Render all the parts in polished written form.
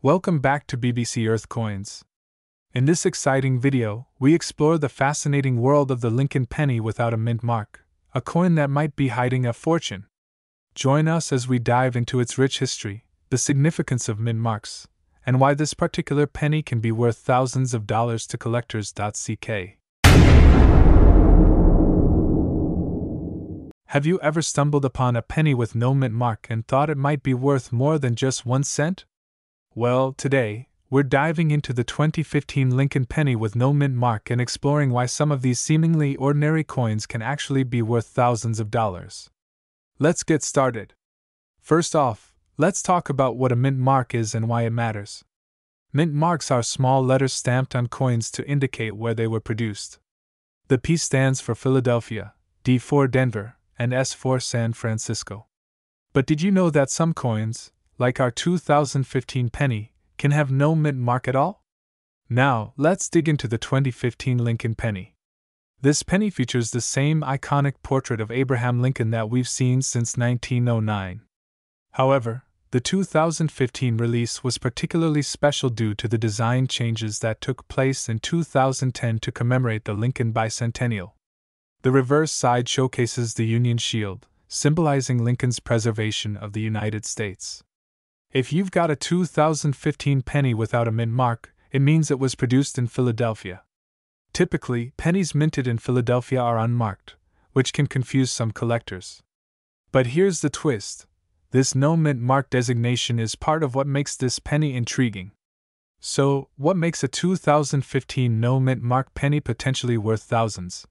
Welcome back to BBC Earth Coins. In this exciting video, we explore the fascinating world of the Lincoln penny without a mint mark, a coin that might be hiding a fortune. Join us as we dive into its rich history, the significance of mint marks, and why this particular penny can be worth thousands of dollars to collectors. Have you ever stumbled upon a penny with no mint mark and thought it might be worth more than just 1 cent? Well, today, we're diving into the 2015 Lincoln penny with no mint mark and exploring why some of these seemingly ordinary coins can actually be worth thousands of dollars. Let's get started. First off, let's talk about what a mint mark is and why it matters. Mint marks are small letters stamped on coins to indicate where they were produced. The P stands for Philadelphia, D for Denver, and S for San Francisco. But did you know that some coins, like our 2015 penny, can have no mint mark at all? Now, let's dig into the 2015 Lincoln penny. This penny features the same iconic portrait of Abraham Lincoln that we've seen since 1909. However, the 2015 release was particularly special due to the design changes that took place in 2010 to commemorate the Lincoln bicentennial. The reverse side showcases the Union Shield, symbolizing Lincoln's preservation of the United States. If you've got a 2015 penny without a mint mark, it means it was produced in Philadelphia. Typically, pennies minted in Philadelphia are unmarked, which can confuse some collectors. But here's the twist: this no mint mark designation is part of what makes this penny intriguing. So, what makes a 2015 no mint mark penny potentially worth thousands?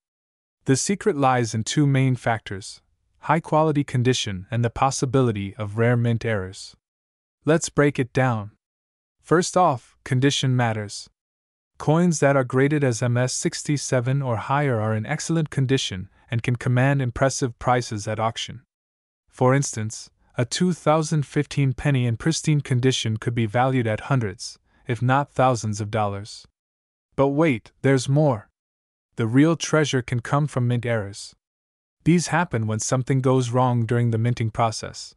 The secret lies in two main factors: high-quality condition and the possibility of rare mint errors. Let's break it down. First off, condition matters. Coins that are graded as MS67 or higher are in excellent condition and can command impressive prices at auction. For instance, a 2015 penny in pristine condition could be valued at hundreds, if not thousands of dollars. But wait, there's more. The real treasure can come from mint errors. These happen when something goes wrong during the minting process.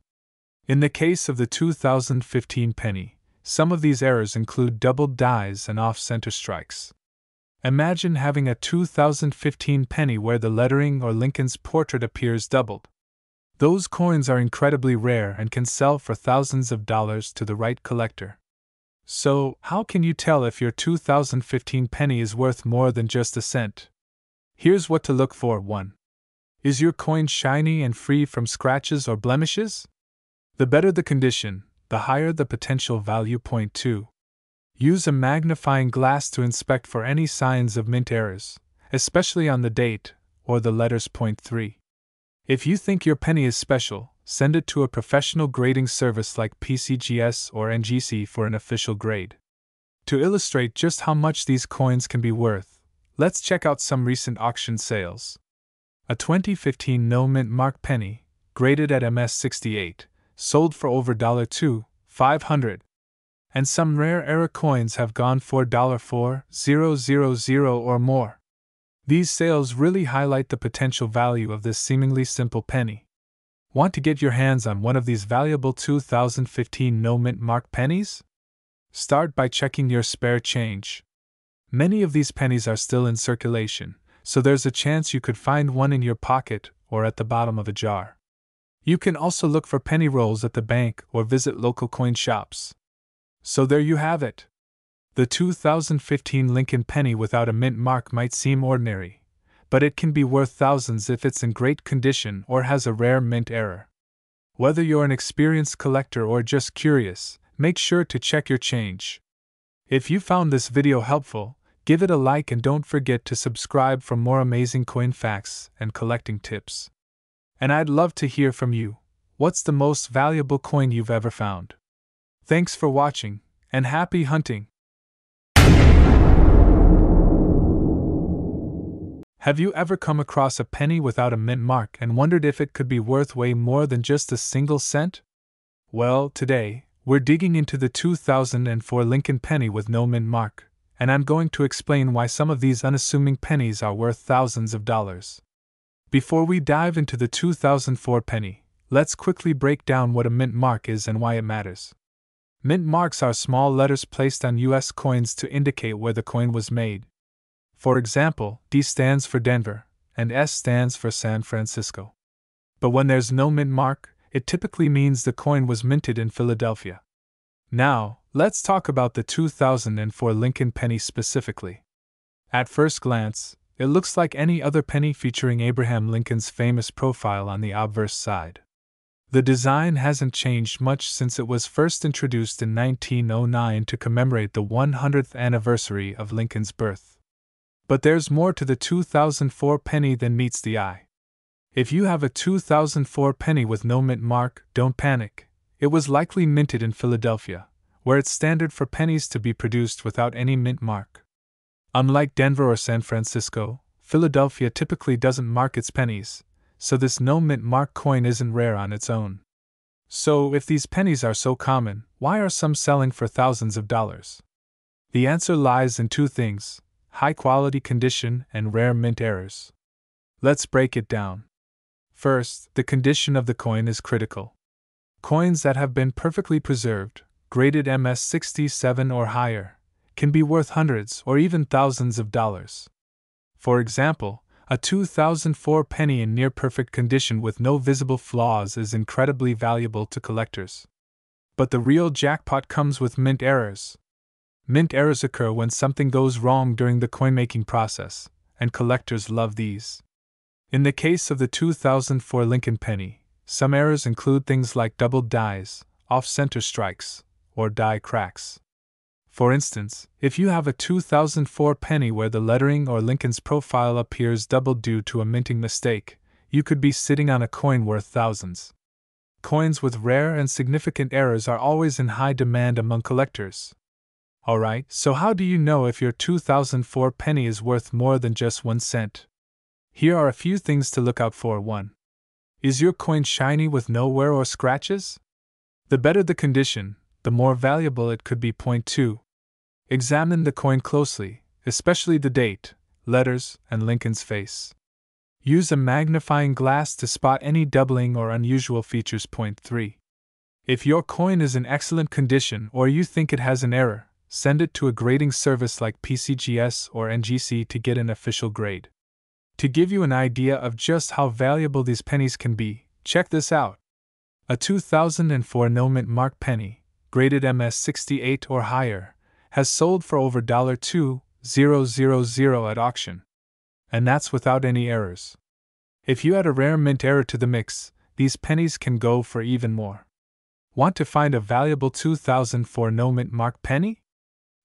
In the case of the 2015 penny, some of these errors include doubled dies and off-center strikes. Imagine having a 2015 penny where the lettering or Lincoln's portrait appears doubled. Those coins are incredibly rare and can sell for thousands of dollars to the right collector. So, how can you tell if your 2015 penny is worth more than just a cent? Here's what to look for. 1. Is your coin shiny and free from scratches or blemishes? The better the condition, the higher the potential value. 2. Use a magnifying glass to inspect for any signs of mint errors, especially on the date or the letters. 3. If you think your penny is special, send it to a professional grading service like PCGS or NGC for an official grade. To illustrate just how much these coins can be worth, let's check out some recent auction sales. A 2015 no mint mark penny, graded at MS68, sold for over $2,500. And some rare era coins have gone for $4,000 or more. These sales really highlight the potential value of this seemingly simple penny. Want to get your hands on one of these valuable 2015 no mint mark pennies? Start by checking your spare change. Many of these pennies are still in circulation, so there's a chance you could find one in your pocket or at the bottom of a jar. You can also look for penny rolls at the bank or visit local coin shops. So there you have it. The 2015 Lincoln penny without a mint mark might seem ordinary, but it can be worth thousands if it's in great condition or has a rare mint error. Whether you're an experienced collector or just curious, make sure to check your change. If you found this video helpful, give it a like and don't forget to subscribe for more amazing coin facts and collecting tips. And I'd love to hear from you. What's the most valuable coin you've ever found? Thanks for watching, and happy hunting! Have you ever come across a penny without a mint mark and wondered if it could be worth way more than just a single cent? Well, today, we're digging into the 2004 Lincoln penny with no mint mark, and I'm going to explain why some of these unassuming pennies are worth thousands of dollars. Before we dive into the 2004 penny, let's quickly break down what a mint mark is and why it matters. Mint marks are small letters placed on U.S. coins to indicate where the coin was made. For example, D stands for Denver, and S stands for San Francisco. But when there's no mint mark, it typically means the coin was minted in Philadelphia. Now, let's talk about the 2004 Lincoln penny specifically. At first glance, it looks like any other penny featuring Abraham Lincoln's famous profile on the obverse side. The design hasn't changed much since it was first introduced in 1909 to commemorate the 100th anniversary of Lincoln's birth. But there's more to the 2004 penny than meets the eye. If you have a 2004 penny with no mint mark, don't panic. It was likely minted in Philadelphia, where it's standard for pennies to be produced without any mint mark. Unlike Denver or San Francisco, Philadelphia typically doesn't mark its pennies, so this no mint mark coin isn't rare on its own. So, if these pennies are so common, why are some selling for thousands of dollars? The answer lies in two things: high quality condition and rare mint errors. Let's break it down. First, the condition of the coin is critical. Coins that have been perfectly preserved, graded MS-67 or higher, can be worth hundreds or even thousands of dollars. For example, a 2004 penny in near-perfect condition with no visible flaws is incredibly valuable to collectors. But the real jackpot comes with mint errors. Mint errors occur when something goes wrong during the coin-making process, and collectors love these. In the case of the 2004 Lincoln penny, some errors include things like doubled dies, off-center strikes, or die cracks. For instance, if you have a 2004 penny where the lettering or Lincoln's profile appears doubled due to a minting mistake, you could be sitting on a coin worth thousands. Coins with rare and significant errors are always in high demand among collectors. Alright, so how do you know if your 2004 penny is worth more than just 1 cent? Here are a few things to look out for. 1. Is your coin shiny with no wear or scratches? The better the condition, the more valuable it could be. 2. Examine the coin closely, especially the date, letters, and Lincoln's face. Use a magnifying glass to spot any doubling or unusual features. 3. If your coin is in excellent condition or you think it has an error, send it to a grading service like PCGS or NGC to get an official grade. To give you an idea of just how valuable these pennies can be, check this out. A 2004 no mint mark penny, graded MS-68 or higher, has sold for over $2,000 at auction. And that's without any errors. If you add a rare mint error to the mix, these pennies can go for even more. Want to find a valuable 2004 no mint mark penny?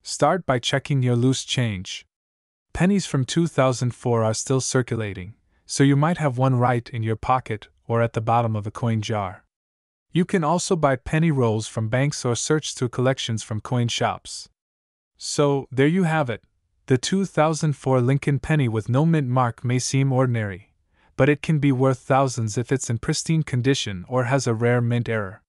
Start by checking your loose change. Pennies from 2004 are still circulating, so you might have one right in your pocket or at the bottom of a coin jar. You can also buy penny rolls from banks or search through collections from coin shops. So, there you have it. The 2004 Lincoln penny with no mint mark may seem ordinary, but it can be worth thousands if it's in pristine condition or has a rare mint error.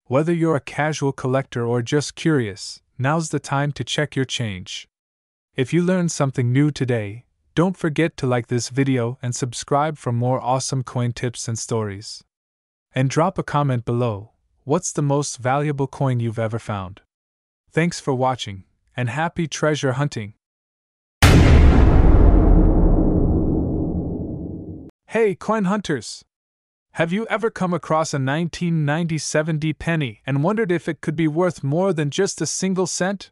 Whether you're a casual collector or just curious, now's the time to check your change. If you learned something new today, don't forget to like this video and subscribe for more awesome coin tips and stories. And drop a comment below. What's the most valuable coin you've ever found? Thanks for watching, and happy treasure hunting! Hey, coin hunters! Have you ever come across a 1997 D penny and wondered if it could be worth more than just a single cent?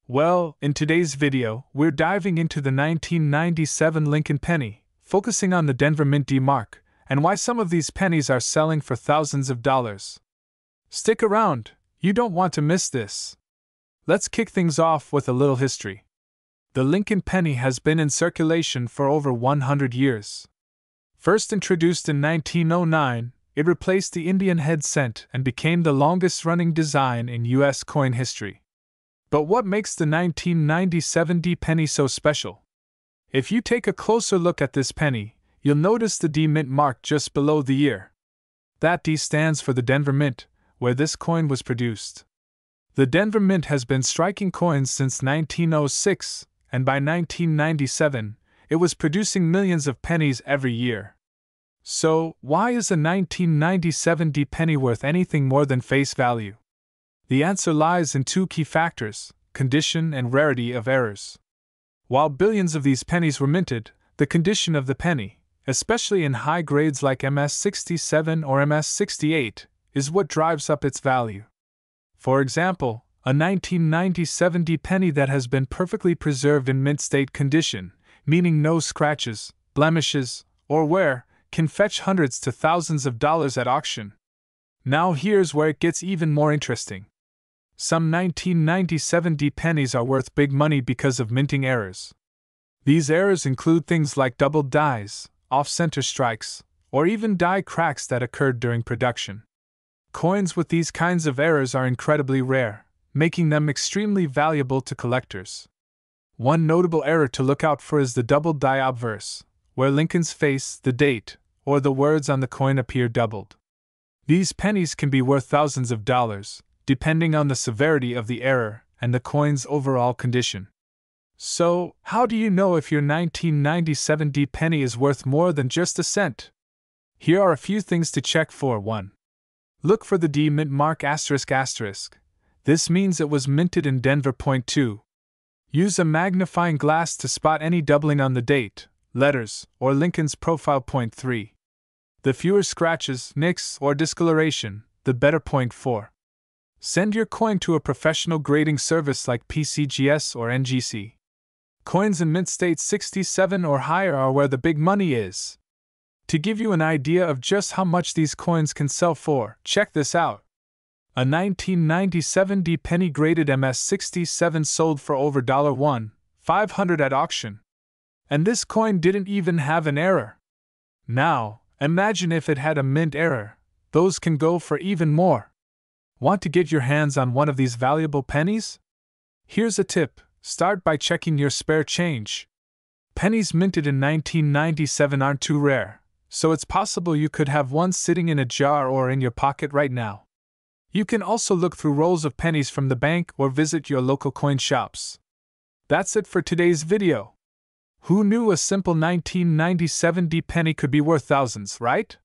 Well, in today's video, we're diving into the 1997 Lincoln penny, focusing on the Denver Mint D mark, and why some of these pennies are selling for thousands of dollars. Stick around, you don't want to miss this. Let's kick things off with a little history. The Lincoln penny has been in circulation for over 100 years. First introduced in 1909, it replaced the Indian head cent and became the longest-running design in U.S. coin history. But what makes the 1997 D penny so special? If you take a closer look at this penny, you'll notice the D mint mark just below the year. That D stands for the Denver Mint, where this coin was produced. The Denver Mint has been striking coins since 1906, and by 1997, it was producing millions of pennies every year. So, why is a 1997 D penny worth anything more than face value? The answer lies in two key factors: condition and rarity of errors. While billions of these pennies were minted, the condition of the penny, especially in high grades like MS67 or MS68, is what drives up its value. For example, a 1997 D penny that has been perfectly preserved in mint state condition, meaning no scratches, blemishes, or wear, can fetch hundreds to thousands of dollars at auction. Now here's where it gets even more interesting. Some 1997 D pennies are worth big money because of minting errors. These errors include things like doubled dies, off-center strikes, or even die cracks that occurred during production. Coins with these kinds of errors are incredibly rare, making them extremely valuable to collectors. One notable error to look out for is the doubled die obverse, where Lincoln's face, the date, or the words on the coin appear doubled. These pennies can be worth thousands of dollars, depending on the severity of the error and the coin's overall condition. So, how do you know if your 1997 D penny is worth more than just a cent? Here are a few things to check for. 1. Look for the D mint mark ***. This means it was minted in Denver. 2. Use a magnifying glass to spot any doubling on the date, letters, or Lincoln's profile. 3. The fewer scratches, nicks, or discoloration, the better. 4. Send your coin to a professional grading service like PCGS or NGC. Coins in mint state 67 or higher are where the big money is. To give you an idea of just how much these coins can sell for, check this out. A 1997 D penny graded MS67 sold for over $1,500 at auction. And this coin didn't even have an error. Now, imagine if it had a mint error. Those can go for even more. Want to get your hands on one of these valuable pennies? Here's a tip: start by checking your spare change. Pennies minted in 1997 aren't too rare, so it's possible you could have one sitting in a jar or in your pocket right now. You can also look through rolls of pennies from the bank or visit your local coin shops. That's it for today's video. Who knew a simple 1997 D penny could be worth thousands, right?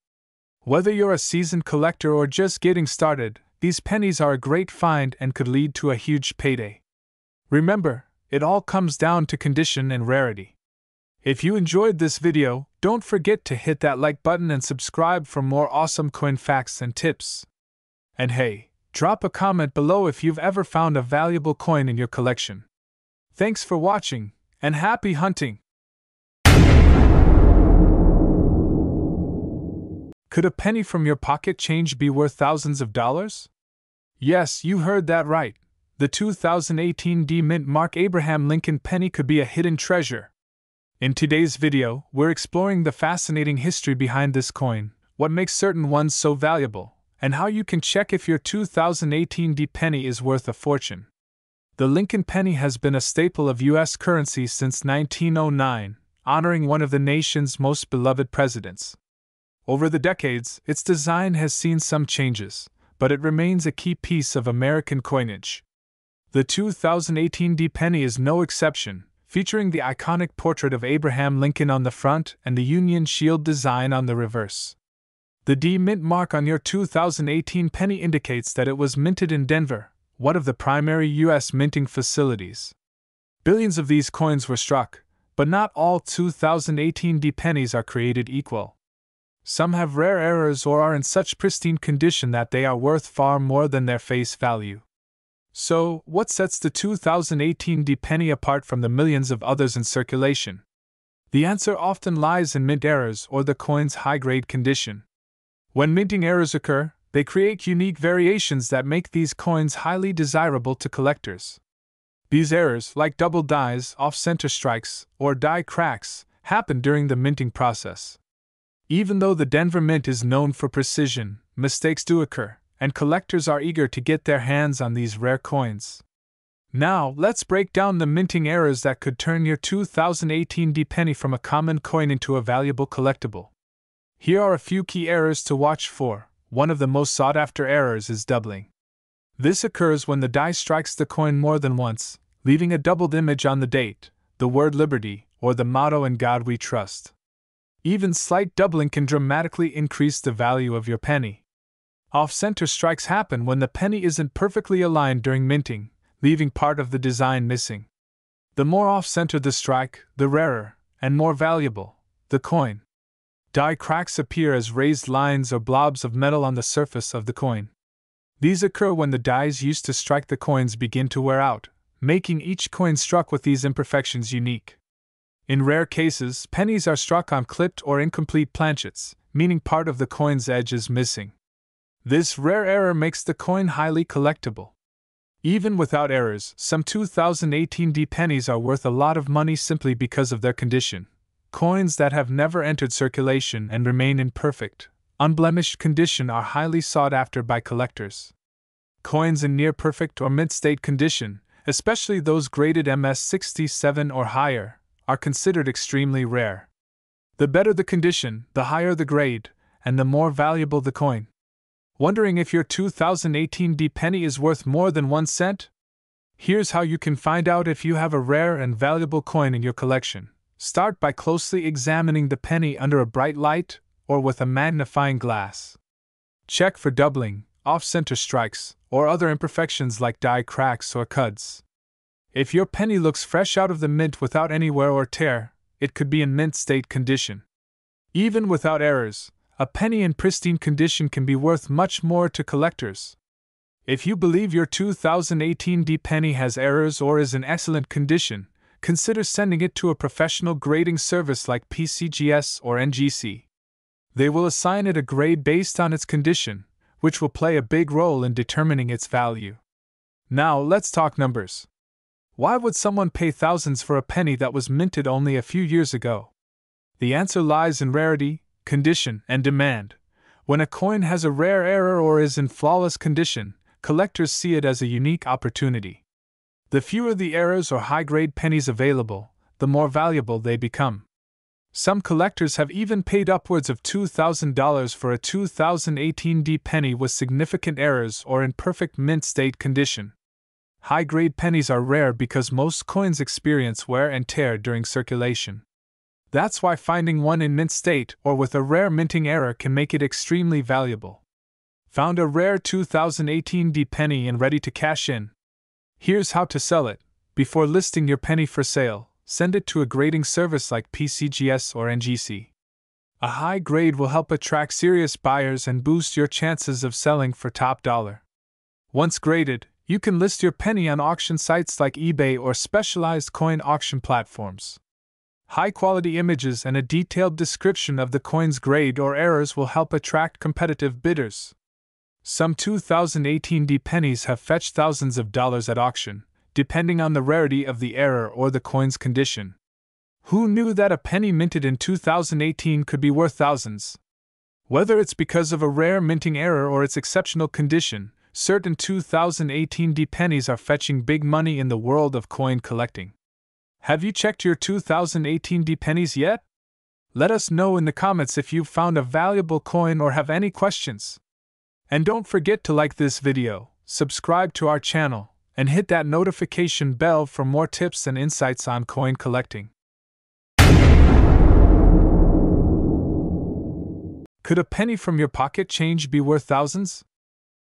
Whether you're a seasoned collector or just getting started, these pennies are a great find and could lead to a huge payday. Remember, it all comes down to condition and rarity. If you enjoyed this video, don't forget to hit that like button and subscribe for more awesome coin facts and tips. And hey, drop a comment below if you've ever found a valuable coin in your collection. Thanks for watching, and happy hunting! Could a penny from your pocket change be worth thousands of dollars? Yes, you heard that right. The 2018 D mint mark Abraham Lincoln penny could be a hidden treasure. In today's video, we're exploring the fascinating history behind this coin, what makes certain ones so valuable, and how you can check if your 2018 D penny is worth a fortune. The Lincoln penny has been a staple of U.S. currency since 1909, honoring one of the nation's most beloved presidents. Over the decades, its design has seen some changes, but it remains a key piece of American coinage. The 2018 D penny is no exception, featuring the iconic portrait of Abraham Lincoln on the front and the Union Shield design on the reverse. The D mint mark on your 2018 penny indicates that it was minted in Denver, one of the primary U.S. minting facilities. Billions of these coins were struck, but not all 2018 D pennies are created equal. Some have rare errors or are in such pristine condition that they are worth far more than their face value. So, what sets the 2018 D penny apart from the millions of others in circulation? The answer often lies in mint errors or the coin's high-grade condition. When minting errors occur, they create unique variations that make these coins highly desirable to collectors. These errors, like double dies, off-center strikes, or die cracks, happen during the minting process. Even though the Denver Mint is known for precision, mistakes do occur, and collectors are eager to get their hands on these rare coins. Now, let's break down the minting errors that could turn your 2018 D penny from a common coin into a valuable collectible. Here are a few key errors to watch for. One of the most sought-after errors is doubling. This occurs when the die strikes the coin more than once, leaving a doubled image on the date, the word Liberty, or the motto "In God We Trust." Even slight doubling can dramatically increase the value of your penny. Off-center strikes happen when the penny isn't perfectly aligned during minting, leaving part of the design missing. The more off-center the strike, the rarer, and more valuable, the coin. Die cracks appear as raised lines or blobs of metal on the surface of the coin. These occur when the dies used to strike the coins begin to wear out, making each coin struck with these imperfections unique. In rare cases, pennies are struck on clipped or incomplete planchets, meaning part of the coin's edge is missing. This rare error makes the coin highly collectible. Even without errors, some 2018D pennies are worth a lot of money simply because of their condition. Coins that have never entered circulation and remain in perfect, unblemished condition are highly sought after by collectors. Coins in near perfect or mint-state condition, especially those graded MS67 or higher, are considered extremely rare. The better the condition, the higher the grade, and the more valuable the coin. Wondering if your 2018D penny is worth more than 1 cent? Here's how you can find out if you have a rare and valuable coin in your collection. Start by closely examining the penny under a bright light or with a magnifying glass. Check for doubling, off-center strikes, or other imperfections like die cracks or cuds. If your penny looks fresh out of the mint without any wear or tear, it could be in mint state condition. Even without errors, a penny in pristine condition can be worth much more to collectors. If you believe your 2018D penny has errors or is in excellent condition, consider sending it to a professional grading service like PCGS or NGC. They will assign it a grade based on its condition, which will play a big role in determining its value. Now let's talk numbers. Why would someone pay thousands for a penny that was minted only a few years ago? The answer lies in rarity, condition, and demand. When a coin has a rare error or is in flawless condition, collectors see it as a unique opportunity. The fewer the errors or high-grade pennies available, the more valuable they become. Some collectors have even paid upwards of $2,000 for a 2018D penny with significant errors or in perfect mint state condition. High-grade pennies are rare because most coins experience wear and tear during circulation. That's why finding one in mint state or with a rare minting error can make it extremely valuable. Found a rare 2018D penny and ready to cash in? Here's how to sell it. Before listing your penny for sale, send it to a grading service like PCGS or NGC. A high grade will help attract serious buyers and boost your chances of selling for top dollar. Once graded, you can list your penny on auction sites like eBay or specialized coin auction platforms. High-quality images and a detailed description of the coin's grade or errors will help attract competitive bidders. Some 2018D pennies have fetched thousands of dollars at auction, depending on the rarity of the error or the coin's condition. Who knew that a penny minted in 2018 could be worth thousands? Whether it's because of a rare minting error or its exceptional condition, certain 2018D pennies are fetching big money in the world of coin collecting. Have you checked your 2018D pennies yet? Let us know in the comments if you've found a valuable coin or have any questions. And don't forget to like this video, subscribe to our channel, and hit that notification bell for more tips and insights on coin collecting. Could a penny from your pocket change be worth thousands?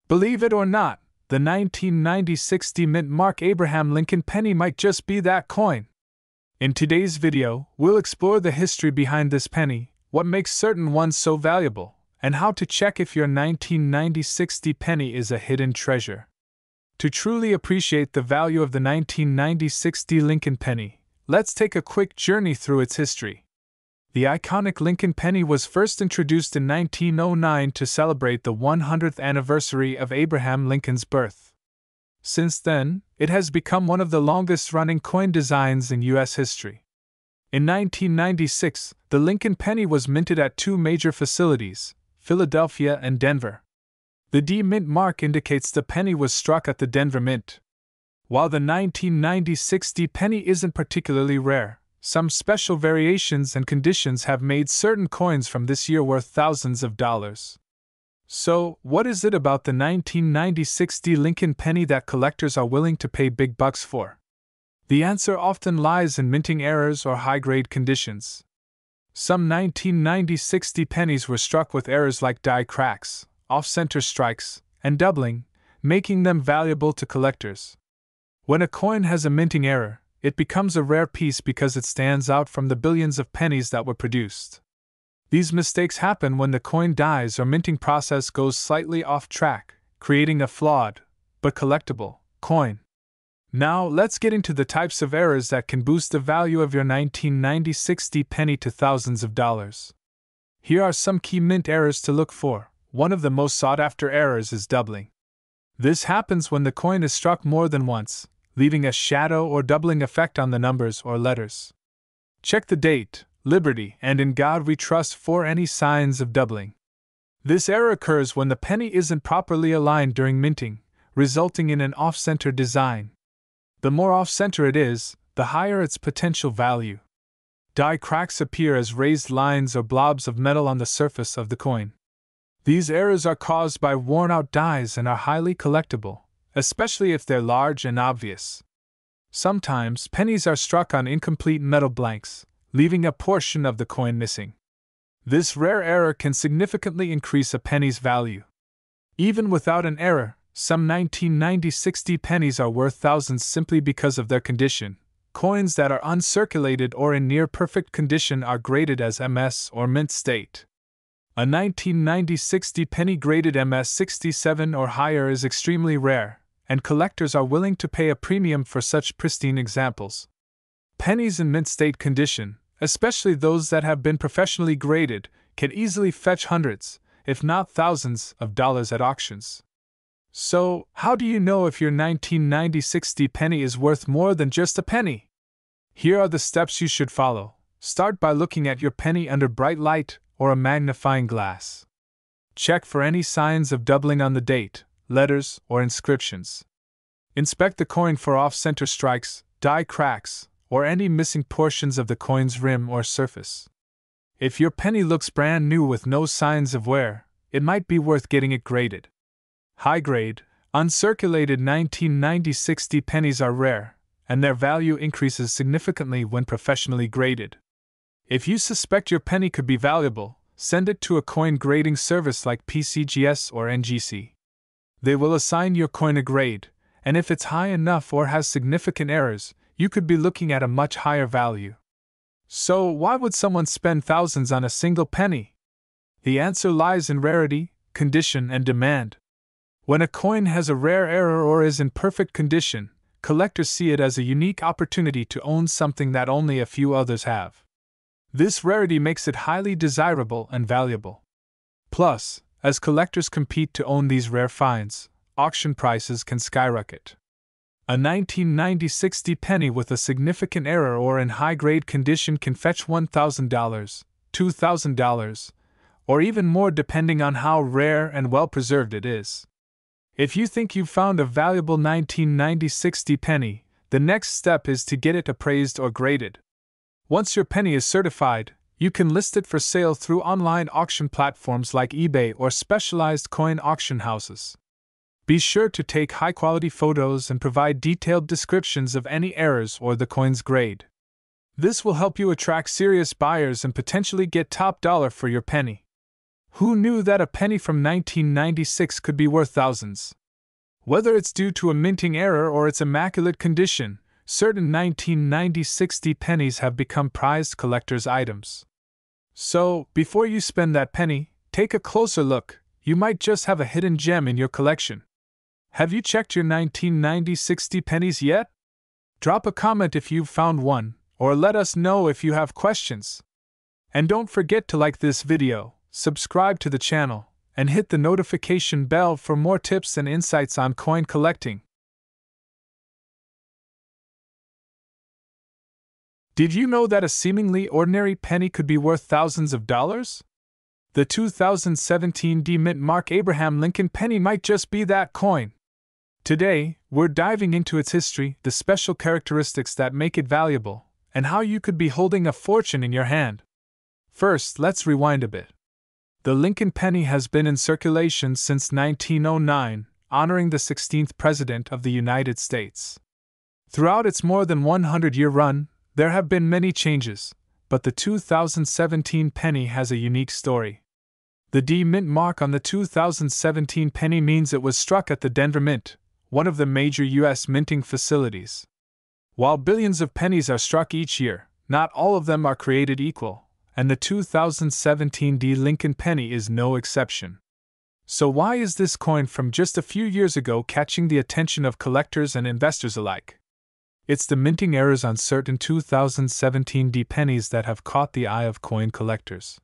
Believe it or not, the 1960 mint Mark Abraham Lincoln penny might just be that coin. In today's video, we'll explore the history behind this penny, what makes certain ones so valuable, and how to check if your 1960 penny is a hidden treasure. To truly appreciate the value of the 1960 Lincoln penny, let's take a quick journey through its history. The iconic Lincoln penny was first introduced in 1909 to celebrate the 100th anniversary of Abraham Lincoln's birth. Since then, it has become one of the longest-running coin designs in U.S. history. In 1996, the Lincoln penny was minted at two major facilities, Philadelphia and Denver. The D Mint mark indicates the penny was struck at the Denver Mint. While the 1960 penny isn't particularly rare, some special variations and conditions have made certain coins from this year worth thousands of dollars. So, what is it about the 1960 Lincoln penny that collectors are willing to pay big bucks for? The answer often lies in minting errors or high-grade conditions. Some 1960 pennies were struck with errors like die cracks, off-center strikes, and doubling, making them valuable to collectors. When a coin has a minting error, it becomes a rare piece because it stands out from the billions of pennies that were produced. These mistakes happen when the coin dies or minting process goes slightly off track, creating a flawed, but collectible, coin. Now, let's get into the types of errors that can boost the value of your 1990 penny to thousands of dollars. Here are some key mint errors to look for. One of the most sought-after errors is doubling. This happens when the coin is struck more than once, leaving a shadow or doubling effect on the numbers or letters. Check the date, Liberty, and In God We Trust for any signs of doubling. This error occurs when the penny isn't properly aligned during minting, resulting in an off-center design. The more off-center it is, the higher its potential value. Die cracks appear as raised lines or blobs of metal on the surface of the coin. These errors are caused by worn-out dies and are highly collectible, especially if they're large and obvious. Sometimes pennies are struck on incomplete metal blanks, leaving a portion of the coin missing. This rare error can significantly increase a penny's value. Even without an error, some 1990 pennies are worth thousands simply because of their condition. Coins that are uncirculated or in near-perfect condition are graded as MS or mint state. A 1990 penny graded MS 67 or higher is extremely rare, and collectors are willing to pay a premium for such pristine examples. Pennies in mint state condition, especially those that have been professionally graded, can easily fetch hundreds, if not thousands, of dollars at auctions. So, how do you know if your 1990 penny is worth more than just a penny? Here are the steps you should follow. Start by looking at your penny under bright light or a magnifying glass. Check for any signs of doubling on the date, letters, or inscriptions. Inspect the coin for off-center strikes, die cracks, or any missing portions of the coin's rim or surface. If your penny looks brand new with no signs of wear, it might be worth getting it graded. High-grade, uncirculated 1990 pennies are rare, and their value increases significantly when professionally graded. If you suspect your penny could be valuable, send it to a coin grading service like PCGS or NGC. They will assign your coin a grade, and if it's high enough or has significant errors, you could be looking at a much higher value. So, why would someone spend thousands on a single penny? The answer lies in rarity, condition, and demand. When a coin has a rare error or is in perfect condition, collectors see it as a unique opportunity to own something that only a few others have. This rarity makes it highly desirable and valuable. Plus, as collectors compete to own these rare finds, auction prices can skyrocket. A 1990 penny with a significant error or in high-grade condition can fetch $1,000, $2,000, or even more depending on how rare and well-preserved it is. If you think you've found a valuable 1990 penny, the next step is to get it appraised or graded. Once your penny is certified, you can list it for sale through online auction platforms like eBay or specialized coin auction houses. Be sure to take high-quality photos and provide detailed descriptions of any errors or the coin's grade. This will help you attract serious buyers and potentially get top dollar for your penny. Who knew that a penny from 1996 could be worth thousands? Whether it's due to a minting error or its immaculate condition, certain 1990 pennies have become prized collector's items. So, before you spend that penny, take a closer look. You might just have a hidden gem in your collection. Have you checked your 1990 pennies yet? Drop a comment if you've found one, or let us know if you have questions. And don't forget to like this video, subscribe to the channel, and hit the notification bell for more tips and insights on coin collecting. Did you know that a seemingly ordinary penny could be worth thousands of dollars? The 2017 D-Mint Mark Abraham Lincoln penny might just be that coin. Today, we're diving into its history, the special characteristics that make it valuable, and how you could be holding a fortune in your hand. First, let's rewind a bit. The Lincoln penny has been in circulation since 1909, honoring the 16th President of the United States. Throughout its more than 100-year run, there have been many changes, but the 2017 penny has a unique story. The D Mint mark on the 2017 penny means it was struck at the Denver Mint, one of the major U.S. minting facilities. While billions of pennies are struck each year, not all of them are created equal, and the 2017 D Lincoln penny is no exception. So why is this coin from just a few years ago catching the attention of collectors and investors alike? It's the minting errors on certain 2017 D pennies that have caught the eye of coin collectors.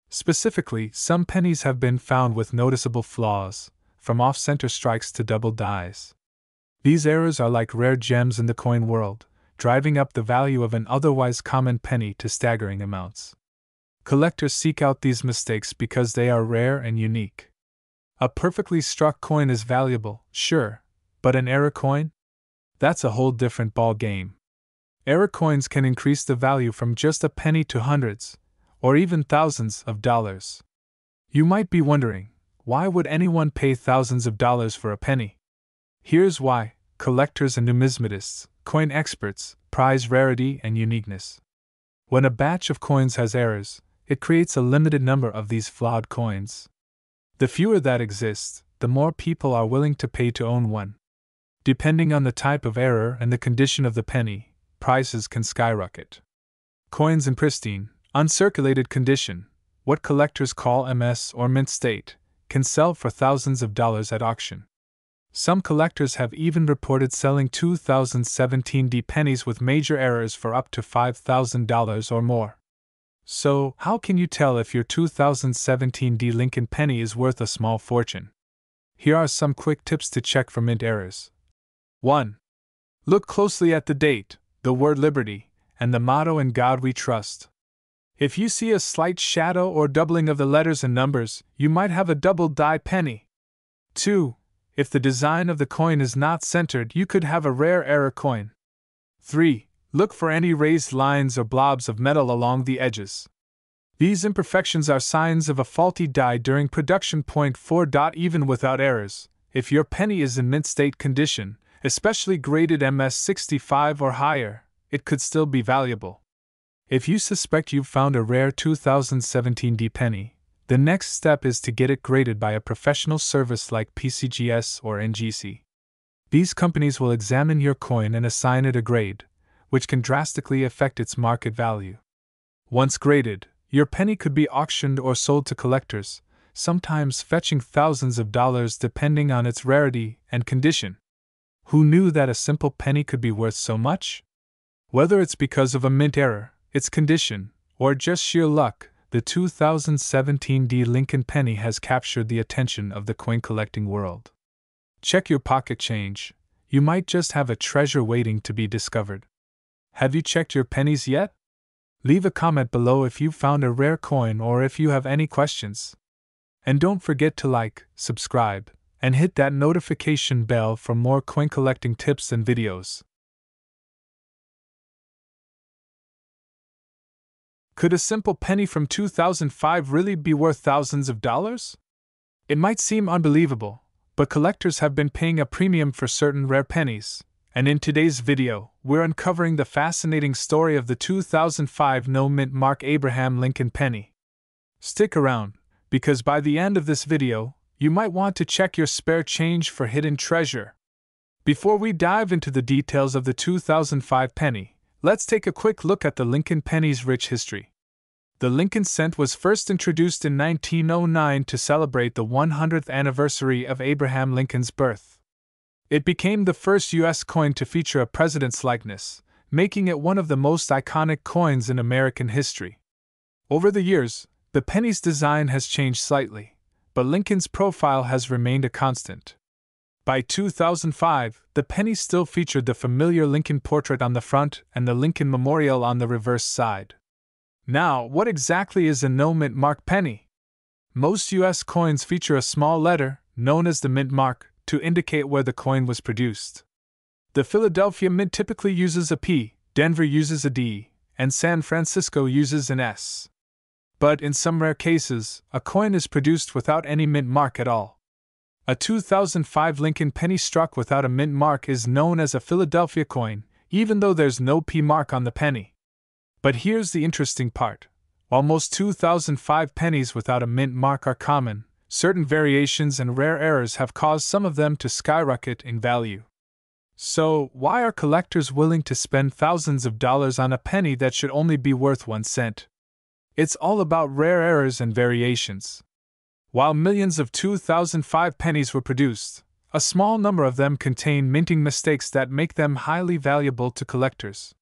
Specifically, some pennies have been found with noticeable flaws, from off-center strikes to double dies. These errors are like rare gems in the coin world, driving up the value of an otherwise common penny to staggering amounts. Collectors seek out these mistakes because they are rare and unique. A perfectly struck coin is valuable, sure, but an error coin? That's a whole different ball game. Error coins can increase the value from just a penny to hundreds, or even thousands of dollars. You might be wondering, why would anyone pay thousands of dollars for a penny? Here's why: collectors and numismatists, coin experts, prize rarity and uniqueness. When a batch of coins has errors, it creates a limited number of these flawed coins. The fewer that exist, the more people are willing to pay to own one. Depending on the type of error and the condition of the penny, prices can skyrocket. Coins in pristine, uncirculated condition, what collectors call MS or mint state, can sell for thousands of dollars at auction. Some collectors have even reported selling 2017 D pennies with major errors for up to $5,000 or more. So, how can you tell if your 2017 D Lincoln penny is worth a small fortune? Here are some quick tips to check for mint errors. 1. Look closely at the date, the word Liberty, and the motto "In God We Trust." If you see a slight shadow or doubling of the letters and numbers, you might have a double-die penny. 2. If the design of the coin is not centered, you could have a rare error coin. 3. Look for any raised lines or blobs of metal along the edges. These imperfections are signs of a faulty die during production. 4. Even without errors, if your penny is in mint state condition, especially graded MS65 or higher, it could still be valuable. If you suspect you've found a rare 2017 D penny, the next step is to get it graded by a professional service like PCGS or NGC. These companies will examine your coin and assign it a grade, which can drastically affect its market value. Once graded, your penny could be auctioned or sold to collectors, sometimes fetching thousands of dollars depending on its rarity and condition. Who knew that a simple penny could be worth so much? Whether it's because of a mint error, its condition, or just sheer luck, the 2017 D Lincoln penny has captured the attention of the coin collecting world. Check your pocket change. You might just have a treasure waiting to be discovered. Have you checked your pennies yet? Leave a comment below if you found a rare coin or if you have any questions. And don't forget to like, subscribe, and hit that notification bell for more coin collecting tips and videos. Could a simple penny from 2005 really be worth thousands of dollars? It might seem unbelievable, but collectors have been paying a premium for certain rare pennies, and in today's video, we're uncovering the fascinating story of the 2005 no-mint mark Abraham Lincoln penny. Stick around, because by the end of this video, you might want to check your spare change for hidden treasure. Before we dive into the details of the 2005 penny, let's take a quick look at the Lincoln penny's rich history. The Lincoln cent was first introduced in 1909 to celebrate the 100th anniversary of Abraham Lincoln's birth. It became the first U.S. coin to feature a president's likeness, making it one of the most iconic coins in American history. Over the years, the penny's design has changed slightly, but Lincoln's profile has remained a constant. By 2005, the penny still featured the familiar Lincoln portrait on the front and the Lincoln Memorial on the reverse side. Now, what exactly is a no-mint mark penny? Most U.S. coins feature a small letter, known as the mint mark, to indicate where the coin was produced. The Philadelphia Mint typically uses a P, Denver uses a D, and San Francisco uses an S. But in some rare cases, a coin is produced without any mint mark at all. A 2005 Lincoln penny struck without a mint mark is known as a Philadelphia coin, even though there's no P mark on the penny. But here's the interesting part. While most 2005 pennies without a mint mark are common, certain variations and rare errors have caused some of them to skyrocket in value. So, why are collectors willing to spend thousands of dollars on a penny that should only be worth 1 cent? It's all about rare errors and variations. While millions of 2005 pennies were produced, a small number of them contain minting mistakes that make them highly valuable to collectors.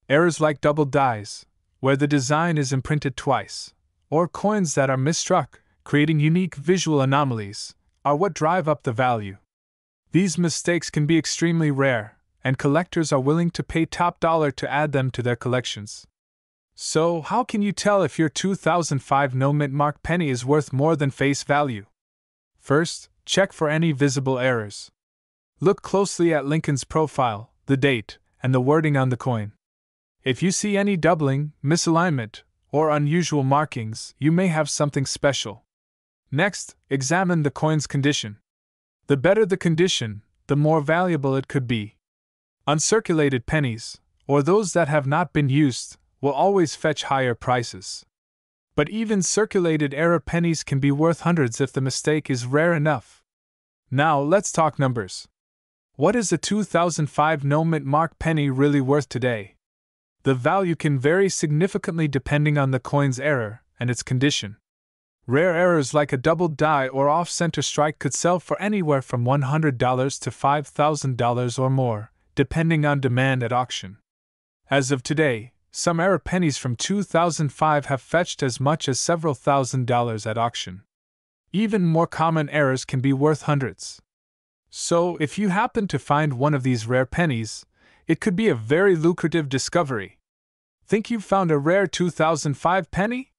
Errors like double dies, where the design is imprinted twice, or coins that are misstruck, creating unique visual anomalies, are what drive up the value. These mistakes can be extremely rare, and collectors are willing to pay top dollar to add them to their collections. So, how can you tell if your 2005 no mint mark penny is worth more than face value? First, check for any visible errors. Look closely at Lincoln's profile, the date, and the wording on the coin. If you see any doubling, misalignment, or unusual markings, you may have something special. Next, examine the coin's condition. The better the condition, the more valuable it could be. Uncirculated pennies, or those that have not been used, will always fetch higher prices. But even circulated error pennies can be worth hundreds if the mistake is rare enough. Now let's talk numbers. What is a 2005 no mint mark penny really worth today? The value can vary significantly depending on the coin's error and its condition. Rare errors like a double die or off-center strike could sell for anywhere from $100 to $5,000 or more, depending on demand at auction. As of today, some error pennies from 2005 have fetched as much as several $1,000s at auction. Even more common errors can be worth hundreds. So, if you happen to find one of these rare pennies, it could be a very lucrative discovery. Think you've found a rare 2005 penny?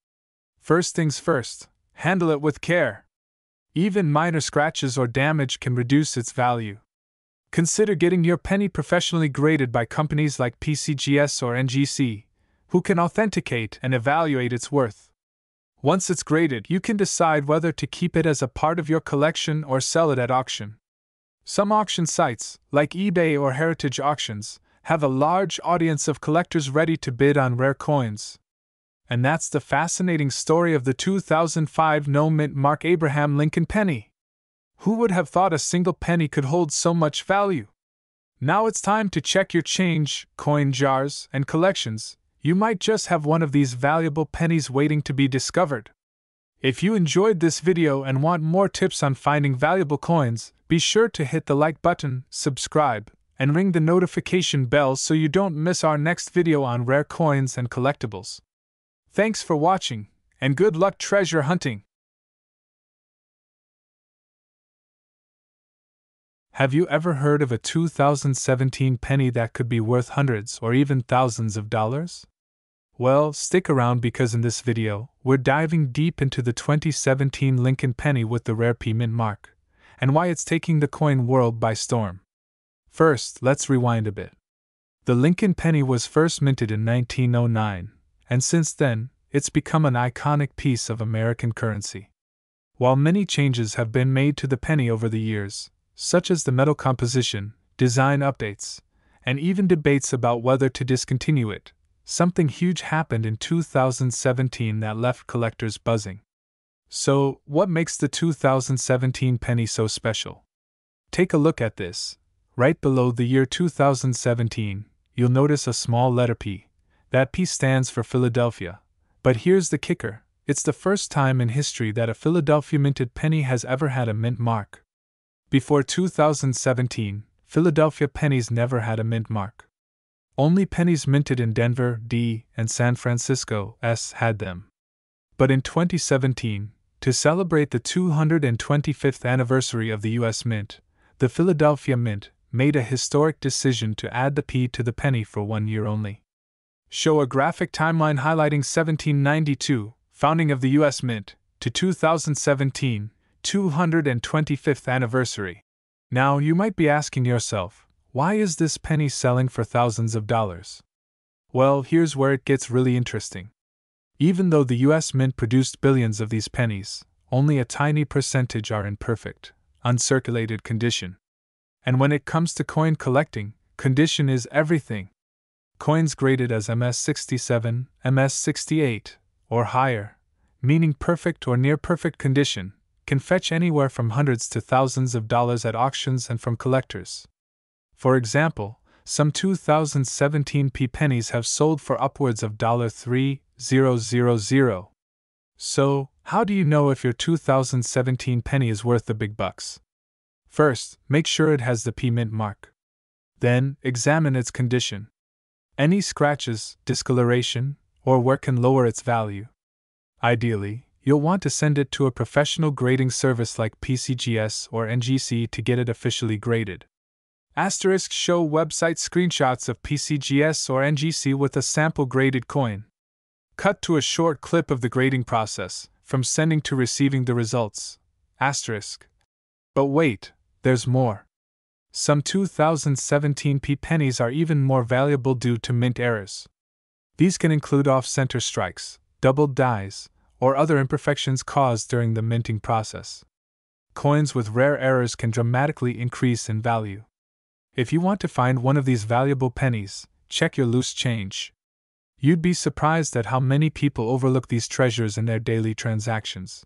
First things first, handle it with care. Even minor scratches or damage can reduce its value. Consider getting your penny professionally graded by companies like PCGS or NGC, who can authenticate and evaluate its worth. Once it's graded, you can decide whether to keep it as a part of your collection or sell it at auction. Some auction sites, like eBay or Heritage Auctions, have a large audience of collectors ready to bid on rare coins. And that's the fascinating story of the 2005 no mint mark Abraham Lincoln penny. Who would have thought a single penny could hold so much value? Now it's time to check your change, coin jars, and collections. You might just have one of these valuable pennies waiting to be discovered. If you enjoyed this video and want more tips on finding valuable coins, be sure to hit the like button, subscribe, and ring the notification bell so you don't miss our next video on rare coins and collectibles. Thanks for watching, and good luck treasure hunting! Have you ever heard of a 2017 penny that could be worth hundreds or even thousands of dollars? Well, stick around because in this video, we're diving deep into the 2017 Lincoln penny with the rare P mint mark, and why it's taking the coin world by storm. First, let's rewind a bit. The Lincoln penny was first minted in 1909, and since then, it's become an iconic piece of American currency. While many changes have been made to the penny over the years, such as the metal composition, design updates, and even debates about whether to discontinue it, something huge happened in 2017 that left collectors buzzing. So, what makes the 2017 penny so special? Take a look at this. Right below the year 2017, you'll notice a small letter P. That P stands for Philadelphia. But here's the kicker, it's the first time in history that a Philadelphia minted penny has ever had a mint mark. Before 2017, Philadelphia pennies never had a mint mark. Only pennies minted in Denver, D, and San Francisco, S had them. But in 2017, to celebrate the 225th anniversary of the U.S. Mint, the Philadelphia Mint made a historic decision to add the P to the penny for 1 year only. Show a graphic timeline highlighting 1792, founding of the U.S. Mint, to 2017, 225th anniversary. Now you might be asking yourself, why is this penny selling for thousands of dollars? Well, here's where it gets really interesting. Even though the U.S. Mint produced billions of these pennies, only a tiny percentage are in perfect, uncirculated condition. And when it comes to coin collecting, condition is everything. Coins graded as MS-67, MS-68, or higher, meaning perfect or near perfect condition, can fetch anywhere from hundreds to thousands of dollars at auctions and from collectors. For example, some 2017 P pennies have sold for upwards of $3,000. So, how do you know if your 2017 penny is worth the big bucks? First, make sure it has the P mint mark. Then, examine its condition. Any scratches, discoloration, or wear can lower its value. Ideally, you'll want to send it to a professional grading service like PCGS or NGC to get it officially graded. Asterisk show website screenshots of PCGS or NGC with a sample graded coin. Cut to a short clip of the grading process, from sending to receiving the results. Asterisk. But wait, there's more. Some 2017 P pennies are even more valuable due to mint errors. These can include off-center strikes, doubled dies, or other imperfections caused during the minting process. Coins with rare errors can dramatically increase in value. If you want to find one of these valuable pennies, check your loose change. You'd be surprised at how many people overlook these treasures in their daily transactions.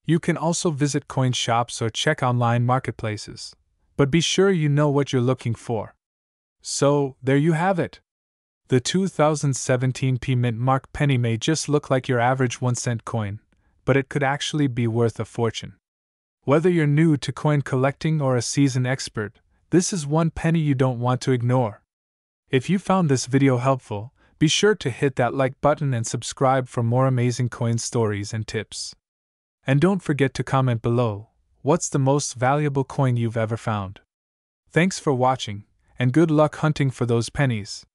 You can also visit coin shops or check online marketplaces. But be sure you know what you're looking for. So, there you have it. The 2017 P mint mark penny may just look like your average 1-cent coin, but it could actually be worth a fortune. Whether you're new to coin collecting or a seasoned expert, this is one penny you don't want to ignore. If you found this video helpful, be sure to hit that like button and subscribe for more amazing coin stories and tips. And don't forget to comment below. What's the most valuable coin you've ever found? Thanks for watching, and good luck hunting for those pennies.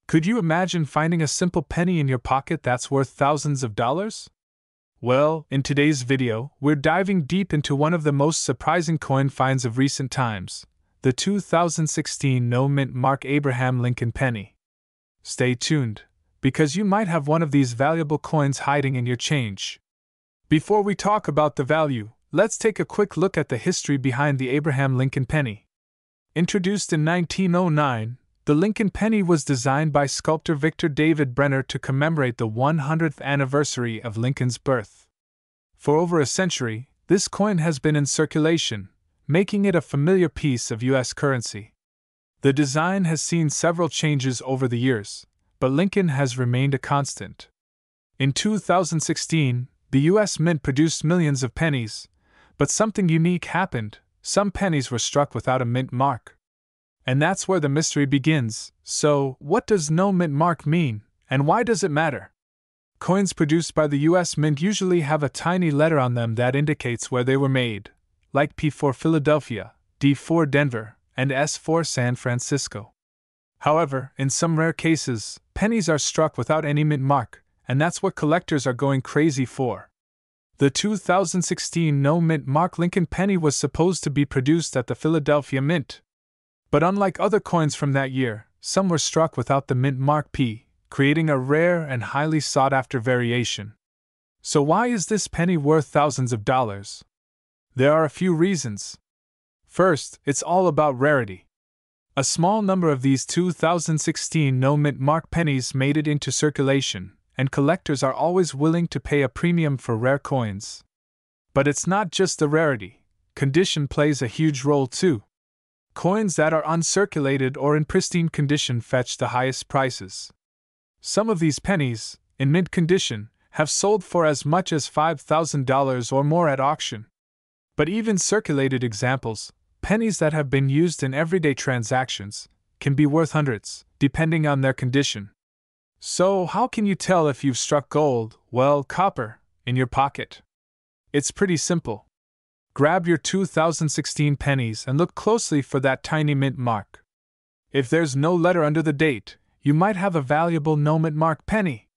Could you imagine finding a simple penny in your pocket that's worth thousands of dollars? Well, in today's video, we're diving deep into one of the most surprising coin finds of recent times, the 2016 No Mint Mark Abraham Lincoln penny. Stay tuned, because you might have one of these valuable coins hiding in your change. Before we talk about the value, let's take a quick look at the history behind the Abraham Lincoln penny. Introduced in 1909, the Lincoln penny was designed by sculptor Victor David Brenner to commemorate the 100th anniversary of Lincoln's birth. For over a century, this coin has been in circulation, making it a familiar piece of U.S. currency. The design has seen several changes over the years, but Lincoln has remained a constant. In 2016, the U.S. Mint produced millions of pennies, but something unique happened. Some pennies were struck without a mint mark. And that's where the mystery begins. So, what does no mint mark mean, and why does it matter? Coins produced by the U.S. Mint usually have a tiny letter on them that indicates where they were made, like P for Philadelphia, D for Denver, and S for San Francisco. However, in some rare cases, pennies are struck without any mint mark, and that's what collectors are going crazy for. The 2016 No Mint Mark Lincoln penny was supposed to be produced at the Philadelphia Mint. But unlike other coins from that year, some were struck without the mint mark P, creating a rare and highly sought-after variation. So why is this penny worth thousands of dollars? There are a few reasons. First, it's all about rarity. A small number of these 2016 No Mint Mark pennies made it into circulation, and collectors are always willing to pay a premium for rare coins. But it's not just the rarity. Condition plays a huge role too. Coins that are uncirculated or in pristine condition fetch the highest prices. Some of these pennies, in mint condition, have sold for as much as $5,000 or more at auction. But even circulated examples, pennies that have been used in everyday transactions, can be worth hundreds, depending on their condition. So, how can you tell if you've struck gold, well, copper, in your pocket? It's pretty simple. Grab your 2016 pennies and look closely for that tiny mint mark. If there's no letter under the date, you might have a valuable no mint mark penny.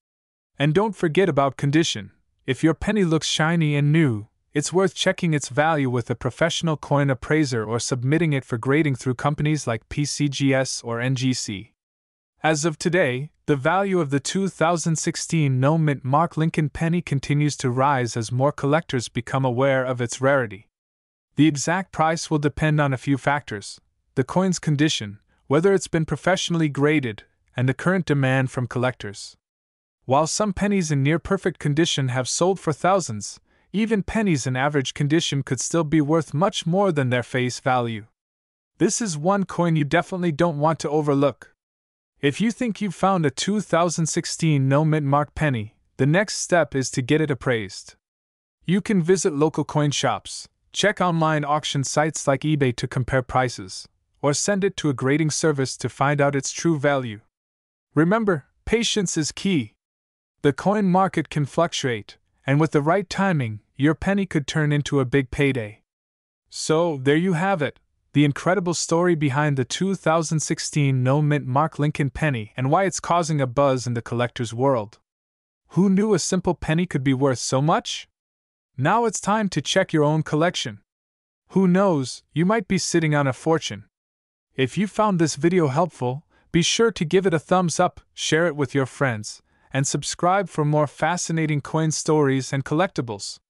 And don't forget about condition. If your penny looks shiny and new, it's worth checking its value with a professional coin appraiser or submitting it for grading through companies like PCGS or NGC. As of today, the value of the 2016 No Mint Mark Lincoln penny continues to rise as more collectors become aware of its rarity. The exact price will depend on a few factors: the coin's condition, whether it's been professionally graded, and the current demand from collectors. While some pennies in near-perfect condition have sold for thousands, even pennies in average condition could still be worth much more than their face value. This is one coin you definitely don't want to overlook. If you think you've found a 2016 no mint mark penny, the next step is to get it appraised. You can visit local coin shops, check online auction sites like eBay to compare prices, or send it to a grading service to find out its true value. Remember, patience is key. The coin market can fluctuate, and with the right timing, your penny could turn into a big payday. So, there you have it, the incredible story behind the 2016 no mint mark Lincoln penny and why it's causing a buzz in the collector's world. Who knew a simple penny could be worth so much? Now it's time to check your own collection. Who knows, you might be sitting on a fortune. If you found this video helpful, be sure to give it a thumbs up, share it with your friends, and subscribe for more fascinating coin stories and collectibles.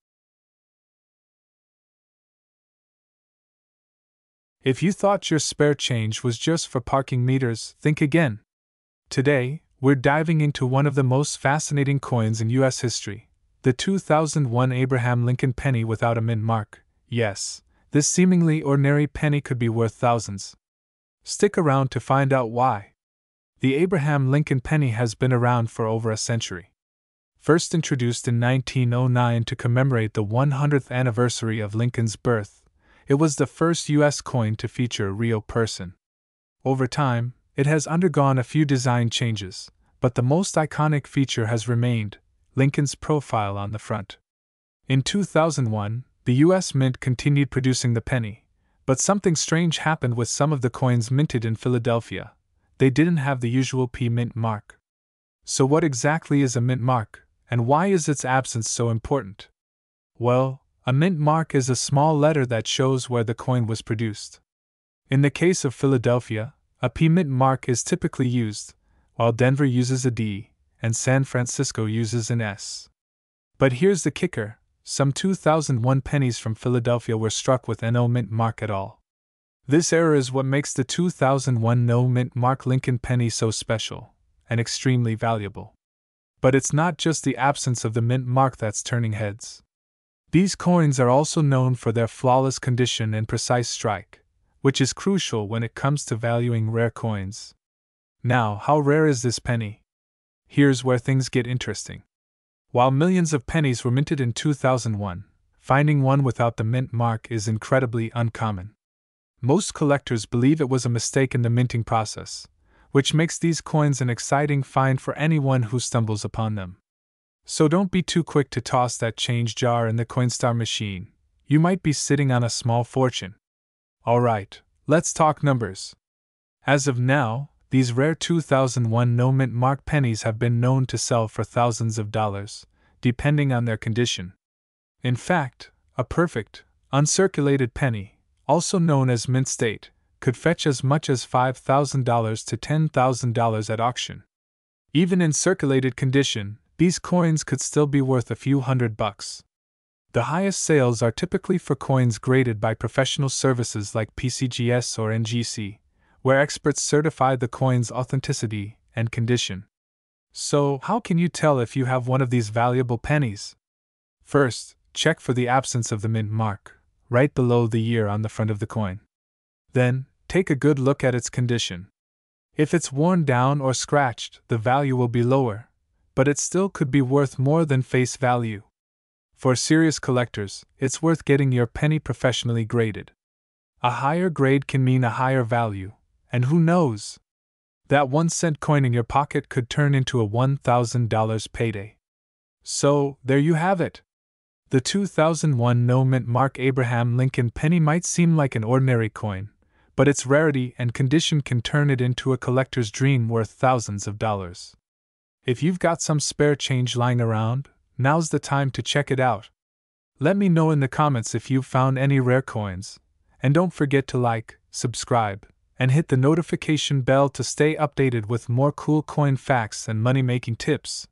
If you thought your spare change was just for parking meters, think again. Today, we're diving into one of the most fascinating coins in U.S. history, the 2001 Abraham Lincoln penny without a mint mark. Yes, this seemingly ordinary penny could be worth thousands. Stick around to find out why. The Abraham Lincoln penny has been around for over a century. First introduced in 1909 to commemorate the 100th anniversary of Lincoln's birth, it was the first U.S. coin to feature a real person. Over time, it has undergone a few design changes, but the most iconic feature has remained Lincoln's profile on the front. In 2001, the U.S. Mint continued producing the penny, but something strange happened with some of the coins minted in Philadelphia. They didn't have the usual P mint mark. So what exactly is a mint mark, and why is its absence so important? Well, a mint mark is a small letter that shows where the coin was produced. In the case of Philadelphia, a P mint mark is typically used, while Denver uses a D, and San Francisco uses an S. But here's the kicker, some 2001 pennies from Philadelphia were struck with no mint mark at all. This error is what makes the 2001 no mint mark Lincoln penny so special, and extremely valuable. But it's not just the absence of the mint mark that's turning heads. These coins are also known for their flawless condition and precise strike, which is crucial when it comes to valuing rare coins. Now, how rare is this penny? Here's where things get interesting. While millions of pennies were minted in 2001, finding one without the mint mark is incredibly uncommon. Most collectors believe it was a mistake in the minting process, which makes these coins an exciting find for anyone who stumbles upon them. So don't be too quick to toss that change jar in the Coinstar machine. You might be sitting on a small fortune. Alright, let's talk numbers. As of now, these rare 2001 no mint mark pennies have been known to sell for thousands of dollars, depending on their condition. In fact, a perfect, uncirculated penny, also known as mint state, could fetch as much as $5,000 to $10,000 at auction. Even in circulated condition, these coins could still be worth a few $100. The highest sales are typically for coins graded by professional services like PCGS or NGC, where experts certify the coin's authenticity and condition. So, how can you tell if you have one of these valuable pennies? First, check for the absence of the mint mark, right below the year on the front of the coin. Then, take a good look at its condition. If it's worn down or scratched, the value will be lower, but it still could be worth more than face value. For serious collectors, it's worth getting your penny professionally graded. A higher grade can mean a higher value, and who knows? That 1-cent coin in your pocket could turn into a $1,000 payday. So, there you have it. The 2001 no mint mark Abraham Lincoln penny might seem like an ordinary coin, but its rarity and condition can turn it into a collector's dream worth thousands of dollars. If you've got some spare change lying around, now's the time to check it out. Let me know in the comments if you've found any rare coins, and don't forget to like, subscribe, and hit the notification bell to stay updated with more cool coin facts and money-making tips.